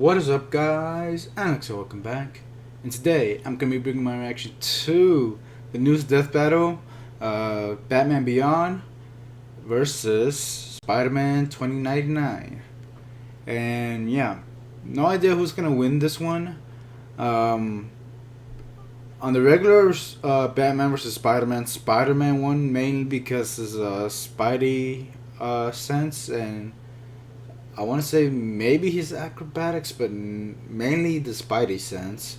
What is up, guys? Alex, welcome back. And today I'm gonna be bringing my reaction to the newest Death Battle, Batman Beyond versus Spiderman 2099. And yeah, no idea who's gonna win this one. On the regular Batman versus Spiderman, Spiderman won mainly because his Spidey sense, and I want to say maybe his acrobatics, but mainly the Spidey sense.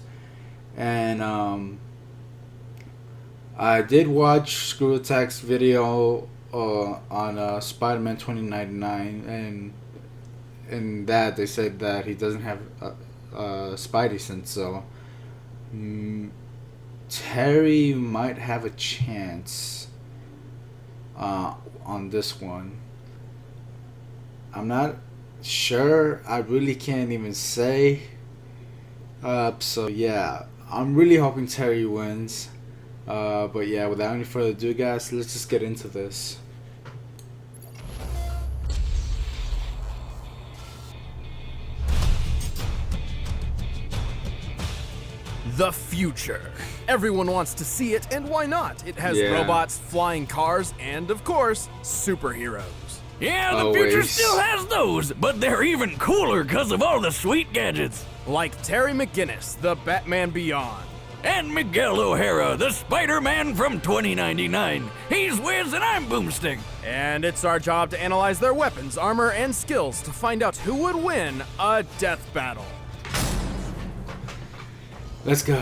And I did watch Screw Attack's video on Spider-Man 2099, and in that they said that he doesn't have Spidey sense, so Terry might have a chance on this one. I'm not sure. I really can't even say. So yeah, I'm really hoping Terry wins. But yeah, without any further ado, guys, let's just get into this. The future. Everyone wants to see it, and why not? It has Yeah. robots, flying cars, and of course, superheroes. Yeah, the Always. future still has those, but they're even cooler because of all the sweet gadgets. Like Terry McGinnis, the Batman Beyond. And Miguel O'Hara, the Spider-Man from 2099. He's Wiz and I'm Boomstick. And it's our job to analyze their weapons, armor, and skills to find out who would win a death battle. Let's go.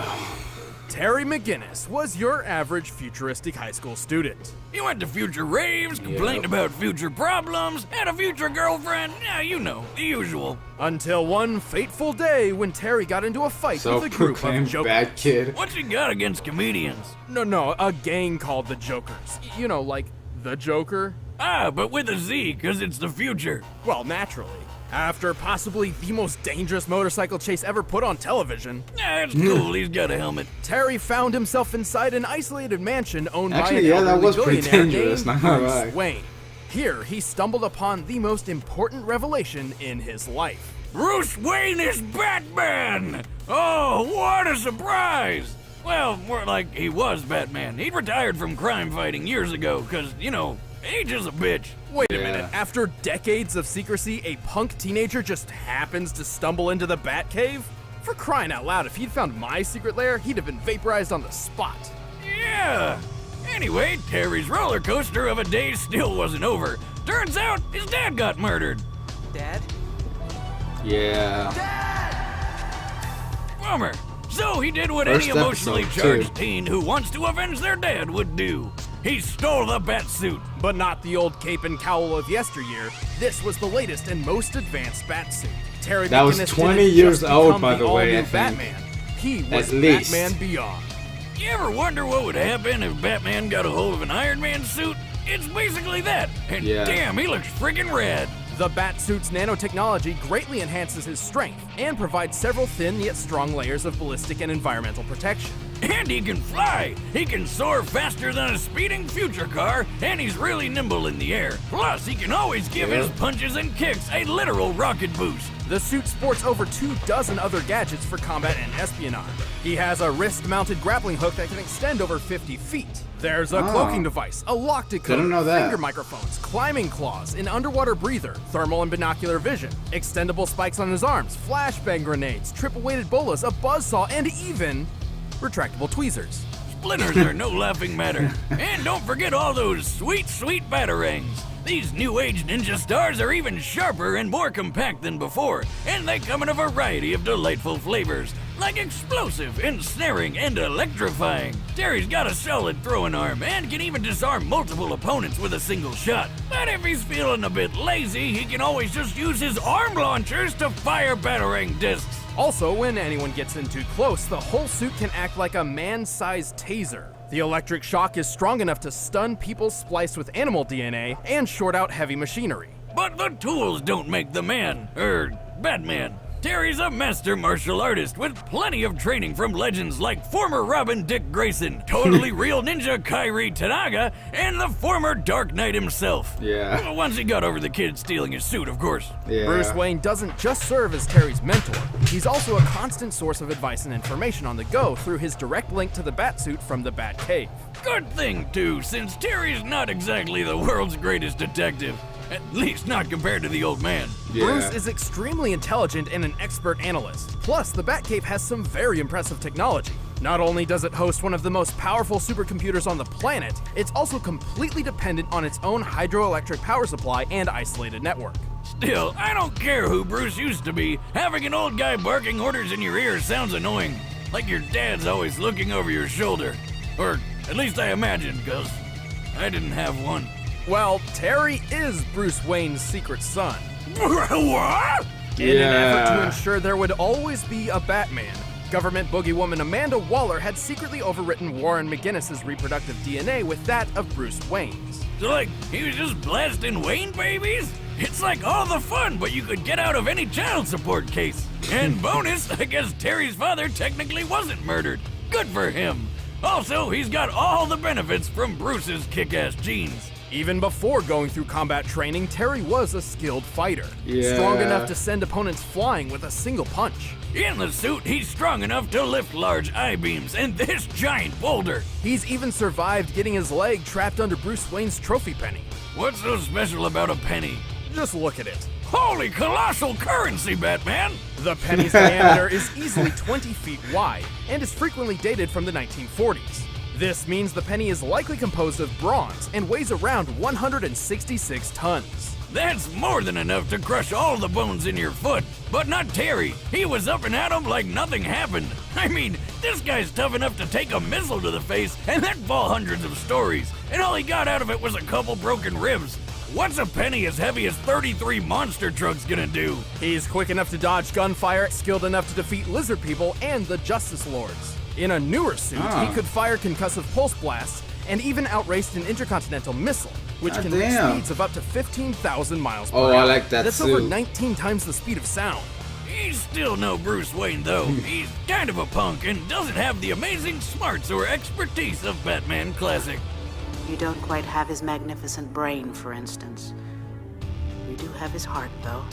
Terry McGinnis was your average futuristic high school student. He went to future raves, complained Yep. about future problems, had a future girlfriend. Yeah, you know, the usual. Until one fateful day when Terry got into a fight with a group of Self-proclaimed jokers. bad kid. What's he got against comedians? No, a gang called the Jokers. You know, like the Joker? Ah, but with a Z, because it's the future. Well, naturally. After possibly the most dangerous motorcycle chase ever put on television, Yeah, it's cool, he's got a helmet. Terry found himself inside an isolated mansion owned Actually, by an yeah, that elderly was pretty billionaire dangerous, named not gonna Bruce lie. Wayne. Here, he stumbled upon the most important revelation in his life. Bruce Wayne is Batman! Oh, what a surprise! Well, more like he was Batman. He retired from crime fighting years ago, because, you know, age is a bitch. Wait a Yeah. minute, after decades of secrecy, a punk teenager just happens to stumble into the Batcave? For crying out loud, if he'd found my secret lair, he'd have been vaporized on the spot. Yeah! Anyway, Terry's roller coaster of a day still wasn't over. Turns out his dad got murdered. Dad? Yeah. Bummer. So he did what First any emotionally episode, charged too. teen who wants to avenge their dad would do. He stole the bat suit. But not the old cape and cowl of yesteryear. This was the latest and most advanced Batsuit. Terry That was McGinnis 20 didn't years just old, become by the way, all-new I think. Batman. He was At least. Batman Beyond. You ever wonder what would happen if Batman got a hold of an Iron Man suit? It's basically that. And Yeah. damn, he looks friggin' rad. The Batsuit's nanotechnology greatly enhances his strength and provides several thin yet strong layers of ballistic and environmental protection. And he can fly. He can soar faster than a speeding future car, and he's really nimble in the air. Plus, he can always give his punches and kicks a literal rocket boost. The suit sports over 24 other gadgets for combat and espionage. He has a wrist-mounted grappling hook that can extend over 50 feet. There's a cloaking device, a lock decoder, Didn't know that. finger microphones, climbing claws, an underwater breather, thermal and binocular vision, extendable spikes on his arms, flashbang grenades, triple-weighted bolas, a buzzsaw, and even retractable tweezers. Splinters are no laughing matter. And don't forget all those sweet, sweet batarangs. These new age ninja stars are even sharper and more compact than before, and they come in a variety of delightful flavors, like explosive, ensnaring, and electrifying. Terry's got a solid throwing arm and can even disarm multiple opponents with a single shot. But if he's feeling a bit lazy, he can always just use his arm launchers to fire batarang discs. Also, when anyone gets in too close, the whole suit can act like a man-sized taser. The electric shock is strong enough to stun people spliced with animal DNA and short out heavy machinery. But the tools don't make the man, Batman. Terry's a master martial artist with plenty of training from legends like former Robin Dick Grayson, totally real ninja Kairi Tanaga, and the former Dark Knight himself. Yeah. Well, once he got over the kid stealing his suit, of course. Yeah. Bruce Wayne doesn't just serve as Terry's mentor, he's also a constant source of advice and information on the go through his direct link to the Batsuit from the Batcave. Good thing, too, since Terry's not exactly the world's greatest detective. At least not compared to the old man. Yeah. Bruce is extremely intelligent and an expert analyst. Plus, the Batcave has some very impressive technology. Not only does it host one of the most powerful supercomputers on the planet, it's also completely dependent on its own hydroelectric power supply and isolated network. Still, I don't care who Bruce used to be. Having an old guy barking orders in your ear sounds annoying. Like your dad's always looking over your shoulder. Or at least I imagine, because I didn't have one. Well, Terry is Bruce Wayne's secret son. What? In an effort to ensure there would always be a Batman, government boogeywoman Amanda Waller had secretly overwritten Warren McGinnis's reproductive DNA with that of Bruce Wayne's. So, like, he was just blasting Wayne babies? It's like all the fun, but you could get out of any child support case. And bonus, I guess Terry's father technically wasn't murdered. Good for him. Also, he's got all the benefits from Bruce's kick-ass genes. Even before going through combat training, Terry was a skilled fighter. Yeah. Strong enough to send opponents flying with a single punch. In the suit, he's strong enough to lift large I-beams and this giant boulder. He's even survived getting his leg trapped under Bruce Wayne's trophy penny. What's so special about a penny? Just look at it. Holy colossal currency, Batman! The penny's diameter is easily 20 feet wide and is frequently dated from the 1940s. This means the penny is likely composed of bronze and weighs around 166 tons. That's more than enough to crush all the bones in your foot. But not Terry. He was up and at 'em like nothing happened. I mean, this guy's tough enough to take a missile to the face and then fall hundreds of stories. And all he got out of it was a couple broken ribs. What's a penny as heavy as 33 monster trucks gonna do? He's quick enough to dodge gunfire, skilled enough to defeat lizard people and the Justice Lords. In a newer suit, he could fire concussive pulse blasts and even outraced an intercontinental missile, which can reach speeds of up to 15,000 miles per hour. I like that That's suit. over 19 times the speed of sound. He's still no Bruce Wayne, though. He's kind of a punk and doesn't have the amazing smarts or expertise of Batman Classic. You don't quite have his magnificent brain, for instance. You do have his heart, though.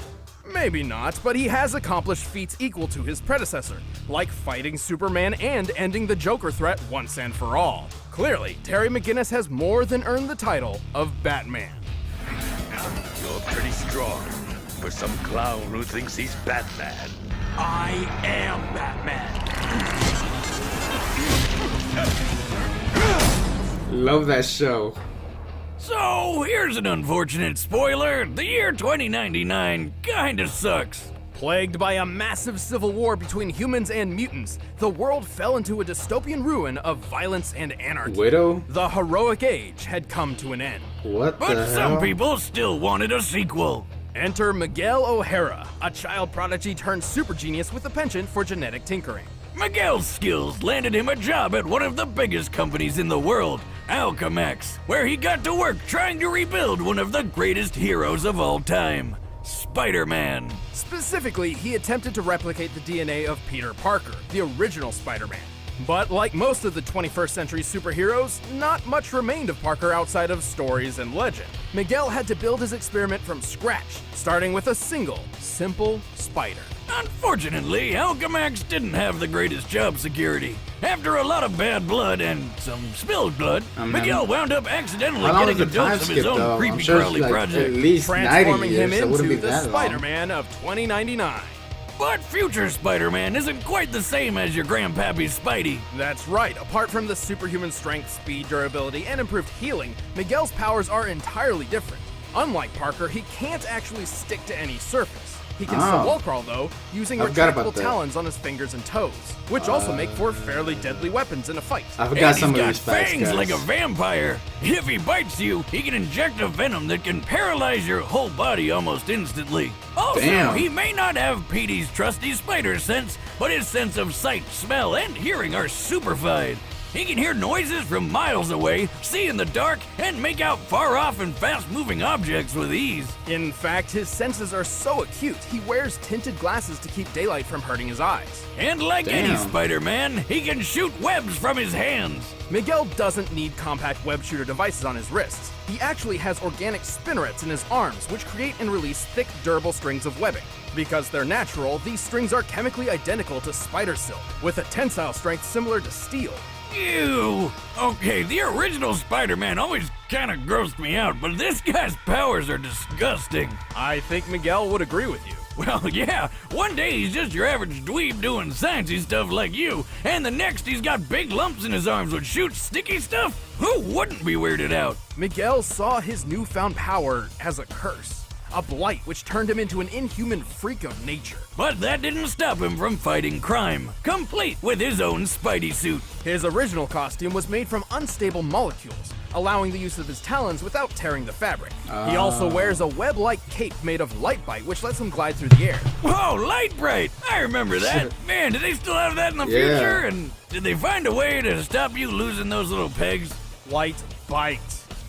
Maybe not, but he has accomplished feats equal to his predecessor, like fighting Superman and ending the Joker threat once and for all. Clearly, Terry McGinnis has more than earned the title of Batman. You're pretty strong for some clown who thinks he's Batman. I am Batman. Love that show. So, here's an unfortunate spoiler. The year 2099 kinda sucks. Plagued by a massive civil war between humans and mutants, the world fell into a dystopian ruin of violence and anarchy. Widow? The heroic age had come to an end. What But the some hell? people still wanted a sequel. Enter Miguel O'Hara, a child prodigy turned super genius with a penchant for genetic tinkering. Miguel's skills landed him a job at one of the biggest companies in the world, Alchemax, where he got to work trying to rebuild one of the greatest heroes of all time, Spider-Man. Specifically, he attempted to replicate the DNA of Peter Parker, the original Spider-Man. But like most of the 21st century superheroes, not much remained of Parker outside of stories and legend. Miguel had to build his experiment from scratch, starting with a single, simple spider. Unfortunately, Alchemax didn't have the greatest job security. After a lot of bad blood and some spilled blood, Miguel wound up accidentally How long getting a is the time dose of his skip, own though? I'm creepy sure it's crawly like project. at least 90 Transforming years, him so it wouldn't be into the that long. Spider-Man of 2099. But future Spider-Man isn't quite the same as your grandpappy's Spidey. That's right, apart from the superhuman strength, speed, durability, and improved healing, Miguel's powers are entirely different. Unlike Parker, he can't actually stick to any surface. He can still wall crawl though, using I forgot retractable about that. talons on his fingers and toes, which also make for fairly deadly weapons in a fight. I forgot And some he's of got these facts, fangs guys. like a vampire. If he bites you, he can inject a venom that can paralyze your whole body almost instantly. Also, Damn. he may not have Petey's trusty spider sense, but his sense of sight, smell, and hearing are superfied. He can hear noises from miles away, see in the dark, and make out far-off and fast-moving objects with ease. In fact, his senses are so acute, he wears tinted glasses to keep daylight from hurting his eyes. And like any Damn. Spider-Man, he can shoot webs from his hands. Miguel doesn't need compact web shooter devices on his wrists. He actually has organic spinnerets in his arms, which create and release thick, durable strings of webbing. Because they're natural, these strings are chemically identical to spider silk, with a tensile strength similar to steel. Ew! Okay, the original Spider-Man always kinda grossed me out, but this guy's powers are disgusting. I think Miguel would agree with you. Well, yeah, one day he's just your average dweeb doing sciencey stuff like you, and the next he's got big lumps in his arms which shoot sticky stuff? Who wouldn't be weirded out? Miguel saw his newfound power as a curse. A blight which turned him into an inhuman freak of nature. But that didn't stop him from fighting crime, complete with his own Spidey suit. His original costume was made from unstable molecules, allowing the use of his talons without tearing the fabric. He also wears a web-like cape made of light bite, which lets him glide through the air. Whoa, Light Bright! I remember that. Man, do they still have that in the Yeah. future? And did they find a way to stop you losing those little pegs? Light bite.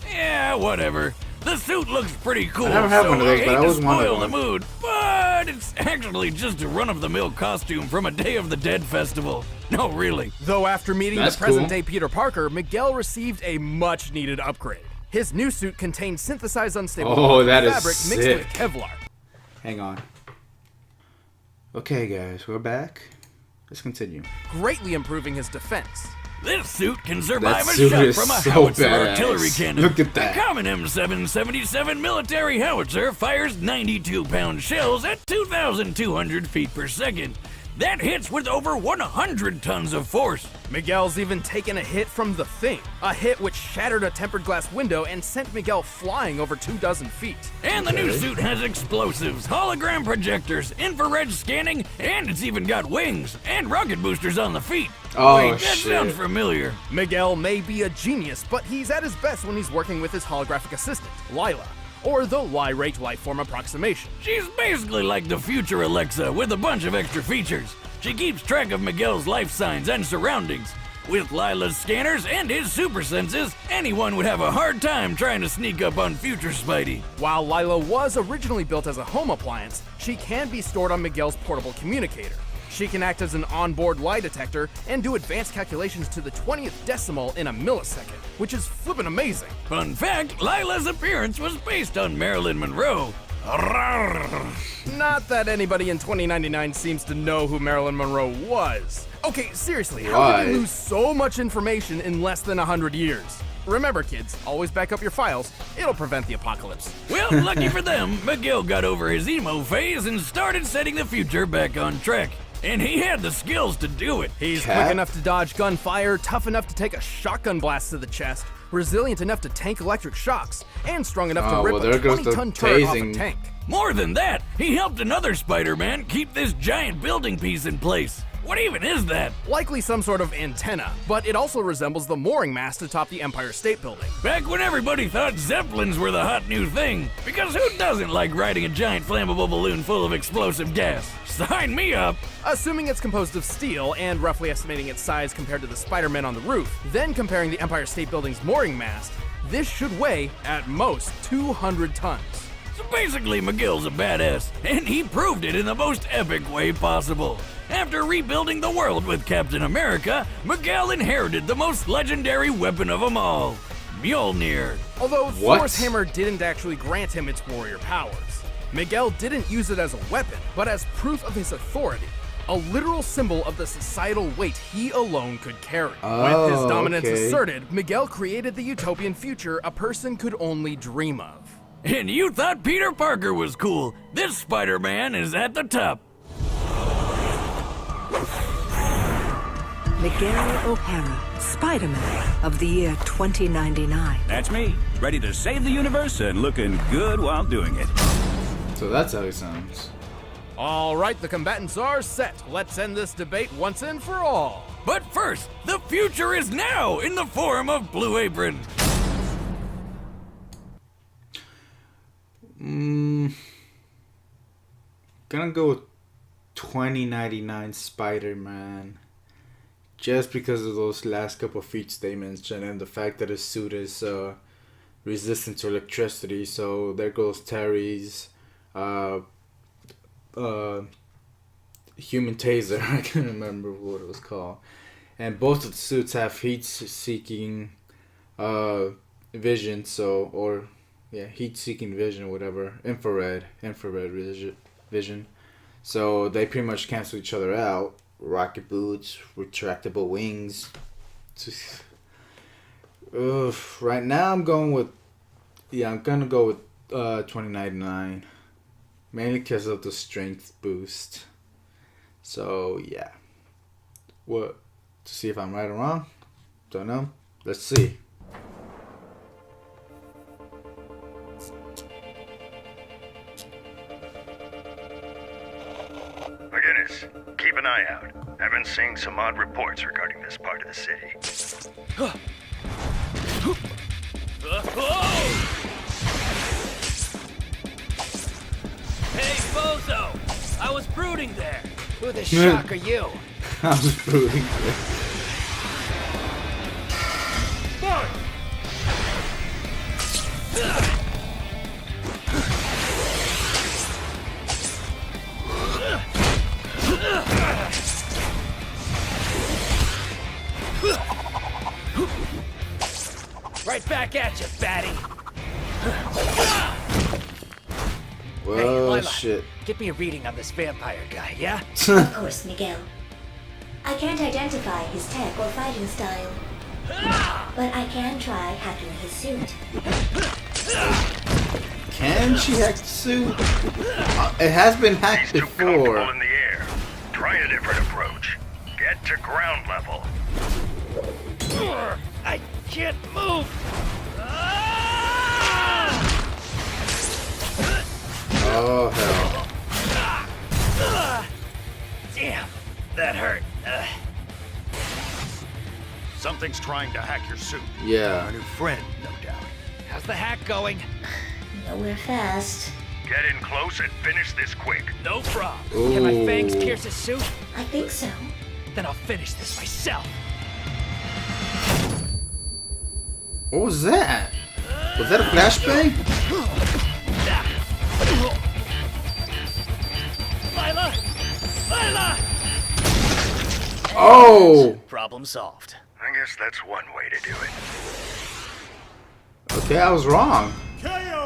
Yeah, whatever. The suit looks pretty cool, I never had so one of those, I but hate I to always wanted spoil the one. mood, but it's actually just a run-of-the-mill costume from a Day of the Dead festival. No, really. Though after meeting That's the present-day Peter Parker, Miguel received a much-needed upgrade. His new suit contains synthesized unstable Oh, that is fabric mixed sick. with Kevlar. Hang on. Okay, guys, we're back. Let's continue. Greatly improving his defense. This suit can survive That a suit shot is from a so howitzer badass. artillery cannon. Look at that. A common M777 military howitzer fires 92-pound shells at 2,200 feet per second. That hits with over 100 tons of force. Miguel's even taken a hit from the Thing, a hit which shattered a tempered glass window and sent Miguel flying over 24 feet. And the new Okay. suit has explosives, hologram projectors, infrared scanning, and it's even got wings and rocket boosters on the feet. Oh, Wait, that shit. sounds familiar. Miguel may be a genius, but he's at his best when he's working with his holographic assistant, Lila, or the Y-rate lifeform approximation. She's basically like the future Alexa with a bunch of extra features. She keeps track of Miguel's life signs and surroundings. With Lila's scanners and his super senses, anyone would have a hard time trying to sneak up on future Spidey. While Lila was originally built as a home appliance, she can be stored on Miguel's portable communicator. She can act as an onboard lie detector and do advanced calculations to the 20th decimal in a millisecond, which is flippin' amazing. Fun fact, Lila's appearance was based on Marilyn Monroe. Not that anybody in 2099 seems to know who Marilyn Monroe was. Okay, seriously, how Why? did they lose so much information in less than 100 years? Remember, kids, always back up your files. It'll prevent the apocalypse. Well, lucky for them, Miguel got over his emo phase and started setting the future back on track. And he had the skills to do it. He's Cat? quick enough to dodge gunfire, tough enough to take a shotgun blast to the chest, resilient enough to tank electric shocks, and strong enough to Oh, rip well, a there goes the 20-ton turret off a tasing. tank. More than that, he helped another Spider-Man keep this giant building piece in place. What even is that? Likely some sort of antenna, but it also resembles the mooring mast atop the Empire State Building. Back when everybody thought Zeppelins were the hot new thing. Because who doesn't like riding a giant flammable balloon full of explosive gas? Sign me up! Assuming it's composed of steel and roughly estimating its size compared to the Spider-Man on the roof, then comparing the Empire State Building's mooring mast, this should weigh, at most, 200 tons. So basically, Miguel's a badass, and he proved it in the most epic way possible. After rebuilding the world with Captain America, Miguel inherited the most legendary weapon of them all, Mjolnir. Although What? Thor's hammer didn't actually grant him its warrior powers, Miguel didn't use it as a weapon, but as proof of his authority. A literal symbol of the societal weight he alone could carry. With his Oh, dominance okay. asserted, Miguel created the utopian future a person could only dream of. And you thought Peter Parker was cool. This Spider-Man is at the top. Miguel O'Hara, Spider-Man of the year 2099. That's me, ready to save the universe and looking good while doing it. So that's how he sounds. All right, the combatants are set. Let's end this debate once and for all. But first, the future is now in the form of Blue Apron. Gonna go with 2099 Spider-Man. just because of those last couple of feats they mentioned and the fact that his suit is resistant to electricity. So there goes Terry's human taser. I can't remember what it was called. And both of the suits have heat-seeking vision, heat-seeking vision, whatever, infrared vision. So they pretty much cancel each other out. Rocket boots, retractable wings. Right now I'm gonna go with 2099, mainly because of the strength boost. So yeah, what to see if I'm right or wrong? Don't know. Let's see. McGinnis, keep an eye out. I've been seeing some odd reports regarding this part of the city. Hey, Bozo! I was brooding there. Who the shock are you? I was brooding. Right back at you, batty. Whoa, Hey, Lila, shit. Get me a reading on this vampire guy, yeah? Of course, Miguel. I can't identify his tech or fighting style, but I can try hacking his suit. Can she hack the suit? It has been hacked He's too comfortable before. in the air. Try a different approach. Get to ground level. I can't move. Oh hell. Damn, that hurt. Something's trying to hack your suit. Yeah. Our new friend, no doubt. How's the hack going? Nowhere fast. Get in close and finish this quick. No problem. Can my fangs Ooh. pierce his suit? I think so. Then I'll finish this myself. What was that? Was that a flashbang? Lila! Lila! Oh! Problem solved. I guess that's one way to do it. Okay, I was wrong.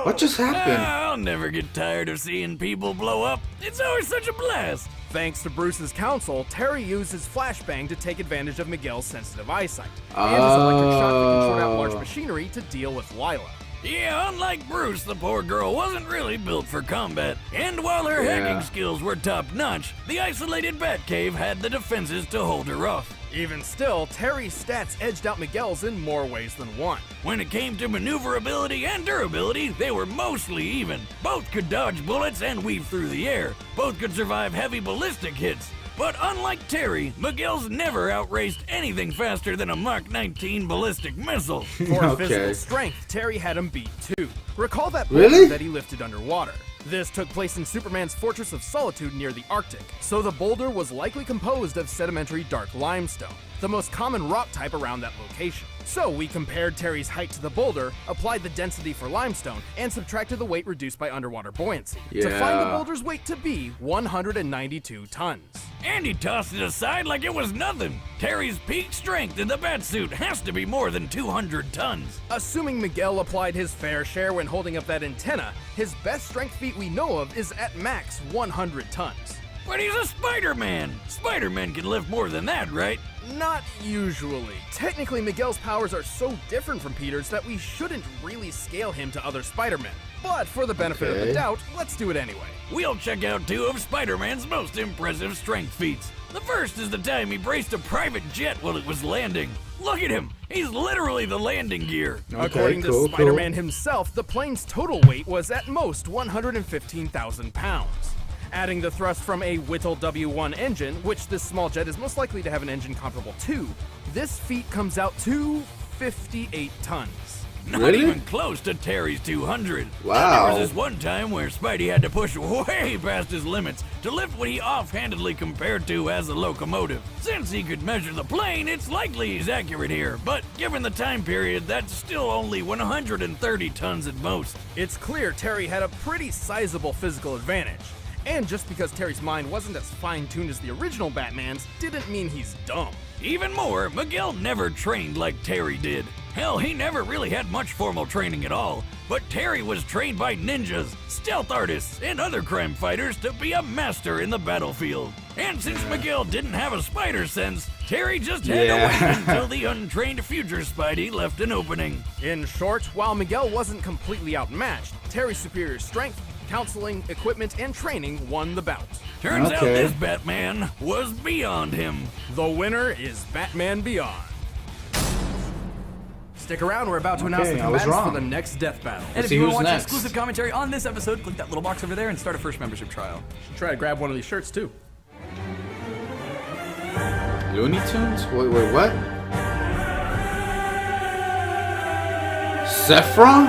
What just happened? I'll never get tired of seeing people blow up. It's always such a blast. Thanks to Bruce's counsel, Terry used his flashbang to take advantage of Miguel's sensitive eyesight and his electric shock that can short out large machinery to deal with Lila. Yeah, unlike Bruce, the poor girl wasn't really built for combat. And while her hacking skills were top-notch, the isolated Batcave had the defenses to hold her off. Even still, Terry's stats edged out Miguel's in more ways than one. When it came to maneuverability and durability, they were mostly even. Both could dodge bullets and weave through the air. Both could survive heavy ballistic hits. But unlike Terry, Miguel's never outraced anything faster than a Mark 19 ballistic missile. For physical strength, Terry had him beat too. Recall that Really? boulder that he lifted underwater. This took place in Superman's Fortress of Solitude near the Arctic, so the boulder was likely composed of sedimentary dark limestone, the most common rock type around that location. So we compared Terry's height to the boulder, applied the density for limestone, and subtracted the weight reduced by underwater buoyancy, to find the boulder's weight to be 192 tons. And he tossed it aside like it was nothing. Terry's peak strength in the Batsuit has to be more than 200 tons. Assuming Miguel applied his fair share when holding up that antenna, his best strength feat we know of is at max 100 tons. But he's a Spider-Man. Spider-Man can lift more than that, right? Not usually. Technically, Miguel's powers are so different from Peter's that we shouldn't really scale him to other Spider-Men. But for the benefit of the doubt, let's do it anyway. We'll check out two of Spider-Man's most impressive strength feats. The first is the time he braced a private jet while it was landing. Look at him! He's literally the landing gear. According to Spider-Man himself, the plane's total weight was at most 115,000 pounds. Adding the thrust from a Whittle W1 engine, which this small jet is most likely to have an engine comparable to, this feat comes out to 58 tons. Not Really? even close to Terry's 200. Wow. There was this one time where Spidey had to push way past his limits to lift what he offhandedly compared to as a locomotive. Since he could measure the plane, it's likely he's accurate here, but given the time period, that's still only 130 tons at most. It's clear Terry had a pretty sizable physical advantage. And just because Terry's mind wasn't as fine-tuned as the original Batman's didn't mean he's dumb. Even more, Miguel never trained like Terry did. Hell, he never really had much formal training at all, but Terry was trained by ninjas, stealth artists, and other crime fighters to be a master in the battlefield. And since Miguel didn't have a spider sense, Terry just had to wait until the untrained future Spidey left an opening. In short, while Miguel wasn't completely outmatched, Terry's superior strength, counseling, equipment, and training won the bout. Turns out this Batman was beyond him. The winner is Batman Beyond. Stick around, we're about to announce the I was combatants for wrong. the next death battle. And if see you want who's to watch next. exclusive commentary on this episode, click that little box over there and start a first membership trial. Try to grab one of these shirts too. Looney Tunes? Wait, what? Saffron?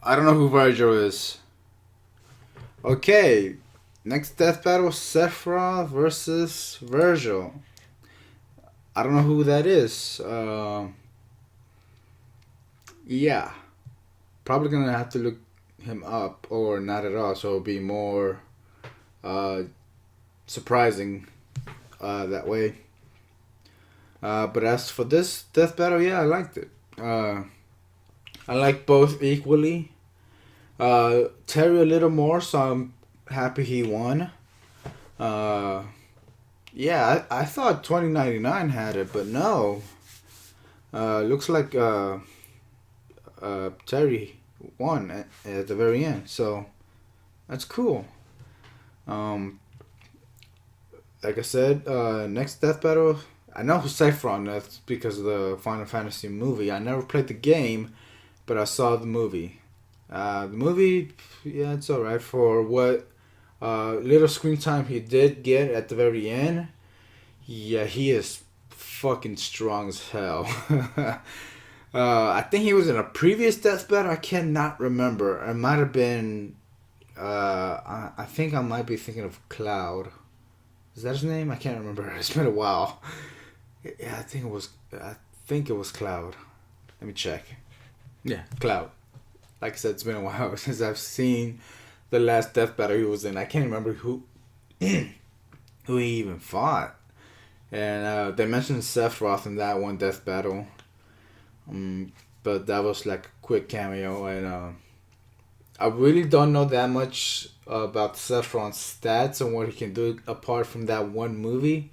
I don't know who Virgil is. Okay, next death battle, Saffron versus Virgil. I don't know who that is. Yeah, probably gonna have to look him up or not at all, so it'll be more surprising that way. But as for this death battle, yeah, I liked it. I like both equally. Terry a little more, so I'm happy he won. Yeah, I thought 2099 had it, but no. Looks like Terry won at the very end, so that's cool. Like I said, next death battle, I know who Saffron is because of the Final Fantasy movie. I never played the game, but I saw the movie. The movie, yeah, it's alright for what little screen time he did get at the very end. Yeah, he is fucking strong as hell. I think he was in a previous death battle. I cannot remember. It might have been. I think I might be thinking of Cloud. Is that his name? I can't remember. It's been a while. Yeah, I think it was. I think it was Cloud. Let me check. Yeah, Cloud. Like I said, it's been a while since I've seen the last death battle he was in. I can't remember who who he even fought. And they mentioned Sephiroth in that one death battle. But that was like a quick cameo. And I really don't know that much about Sephiroth's stats and what he can do apart from that one movie.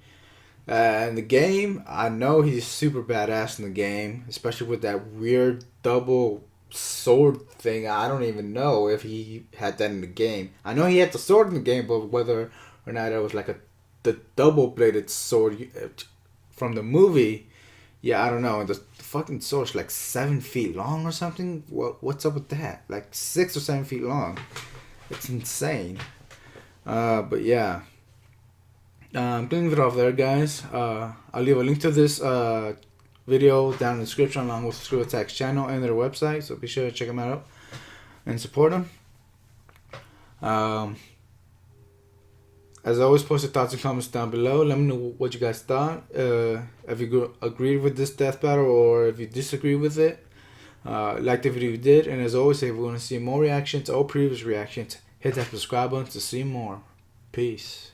In the game, I know he's super badass in the game, especially with that weird double sword thing. I don't even know if he had that in the game. I know he had the sword in the game, but whether or not it was like the double-bladed sword from the movie, yeah, I don't know. And the fucking sword's like 7 feet long or something. What's up with that? Like 6 or 7 feet long. It's insane. But yeah. I'm gonna leave it off there, guys. I'll leave a link to this video down in the description along with the Screw Attacks channel and their website, so be sure to check them out and support them. As always, post your thoughts and comments down below. Let me know what you guys thought. If you agreed with this death battle or if you disagree with it. Like the video you did, and as always, if you want to see more reactions or previous reactions, hit that subscribe button to see more. Peace.